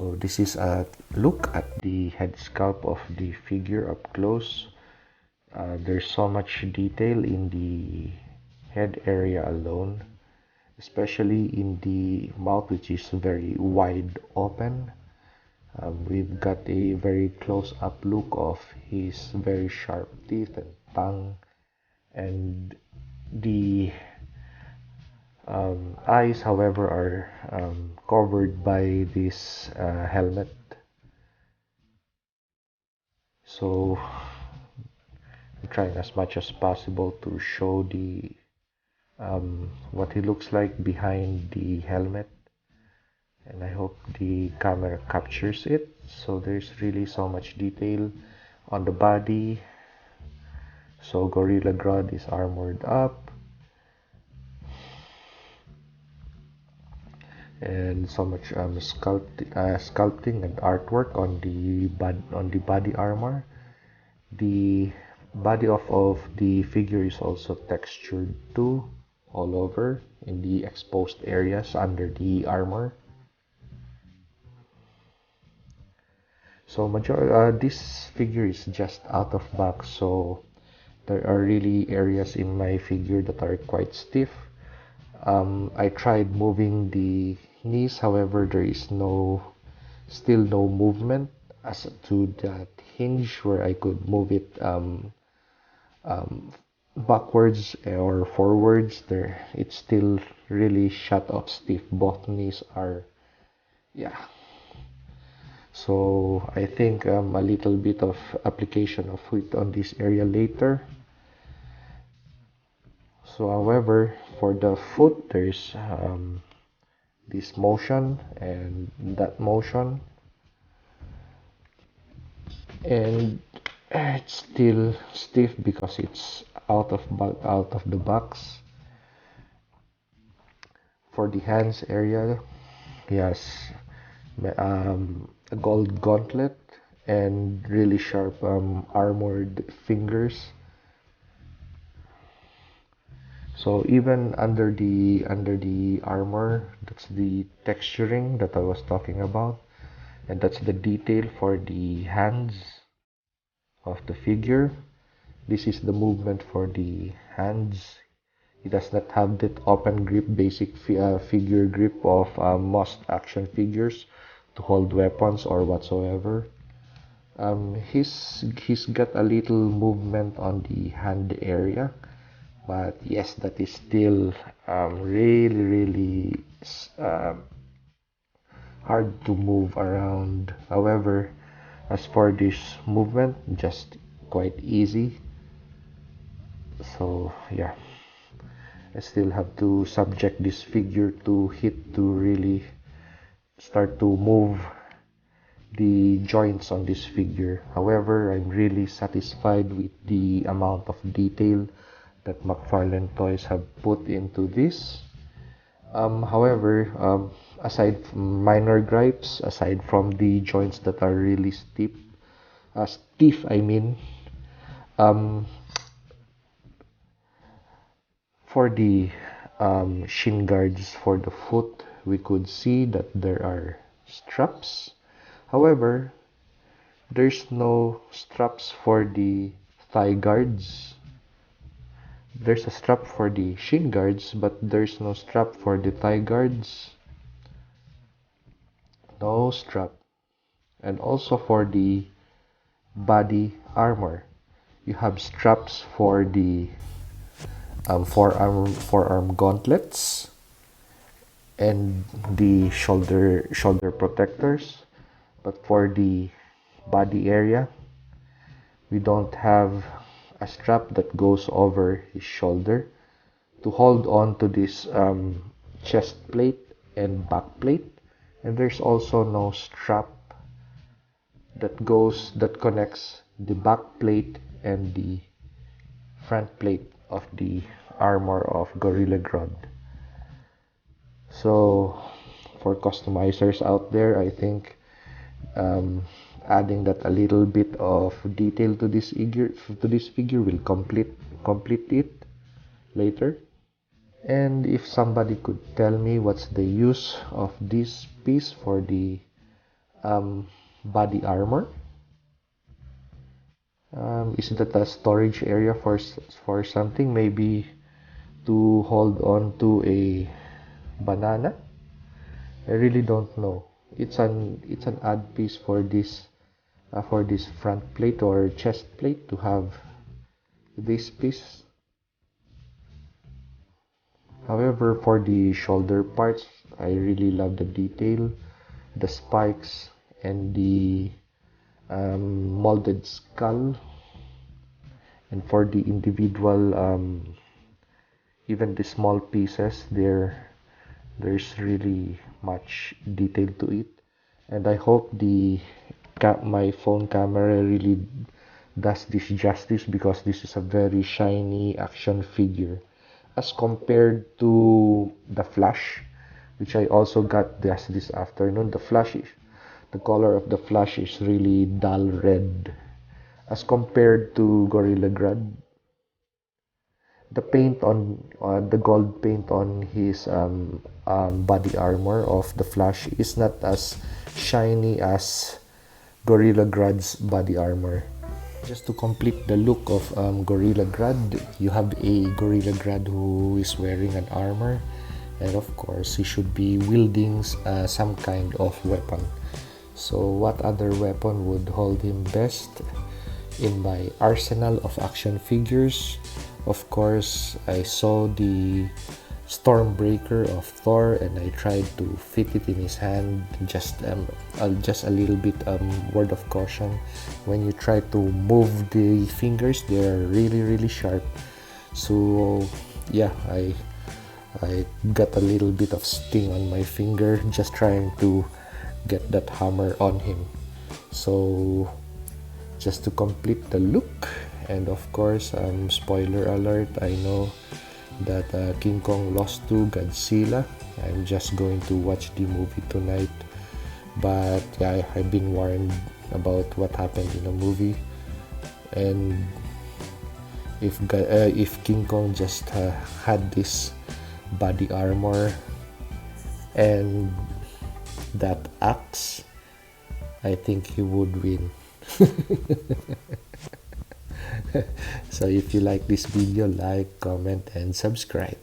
So this is a look at the head sculpt of the figure up close. There's so much detail in the head area alone, especially in the mouth, which is very wide open. We've got a very close-up look of his very sharp teeth and tongue, and the eyes, however, are covered by this helmet. So I'm trying as much as possible to show the what he looks like behind the helmet, and I hope the camera captures it. So there's really so much detail on the body. So Gorilla Grodd is armored up, and so much sculpting and artwork on the body armor. The body of the figure is also textured too, all over in the exposed areas under the armor. So this figure is just out of box, so there are really areas in my figure that are quite stiff. I tried moving the knees, however, there is still no movement as to that hinge where I could move it backwards or forwards. There, it's still really shut off stiff. Both knees are, yeah. So I think a little bit of application of heat on this area later. So however, for the foot, there's this motion and that motion, and it's still stiff because it's out of the box. For the hands area, yes, a gold gauntlet and really sharp armored fingers. So even under the armor, that's the texturing that I was talking about, and that's the detail for the hands of the figure. This is the movement for the hands. It does not have that open grip, basic figure grip of most action figures to hold weapons or whatsoever. He's got a little movement on the hand area, but yes, that is still really hard to move around. However, as for this movement, just quite easy. So yeah, I still have to subject this figure to heat to really start to move the joints on this figure. However, I'm really satisfied with the amount of detail that Mcfarlane Toys have put into this. However, aside from minor gripes, aside from the joints that are really stiff, I mean, um, for the shin guards for the foot, we could see that there are straps. However, there's no straps for the thigh guards. There's a strap for the shin guards, but there's no strap for the thigh guards. No strap. And also for the body armor, you have straps for the forearm gauntlets and the shoulder protectors, but for the body area, we don't have a strap that goes over his shoulder to hold on to this chest plate and back plate, and there's also no strap that connects the back plate and the front plate of the armor of Gorilla Grodd. So for customizers out there, I think adding that a little bit of detail to this figure will complete it later. And if somebody could tell me what's the use of this piece for the body armor. Is that a storage area for something? Maybe to hold on to a banana? I really don't know. It's an odd piece for this front plate or chest plate to have this piece. However, for the shoulder parts, I really love the detail, the spikes, and the molded skull. And for the individual, even the small pieces, there's really much detail to it. And I hope my phone camera really does this justice, because this is a very shiny action figure as compared to the Flash, which I also got this afternoon. The color of the Flash is really dull red as compared to Gorilla Grodd. The gold paint on his body armor of the Flash is not as shiny as Gorilla Grodd's body armor. Just to complete the look of Gorilla Grodd, you have a Gorilla Grodd who is wearing an armor, and of course he should be wielding some kind of weapon. So what other weapon would hold him best in my arsenal of action figures? Of course, I saw the Stormbreaker of Thor, and I tried to fit it in his hand. Just a little bit word of caution: when you try to move the fingers, they're really sharp. So yeah, I got a little bit of sting on my finger just trying to get that hammer on him. So just to complete the look, and of course, spoiler alert, I know that King Kong lost to Godzilla. I'm just going to watch the movie tonight, but yeah, I've been warned about what happened in the movie, and if King Kong just had this body armor and that axe, I think he would win. So if you like this video, like, comment, and subscribe.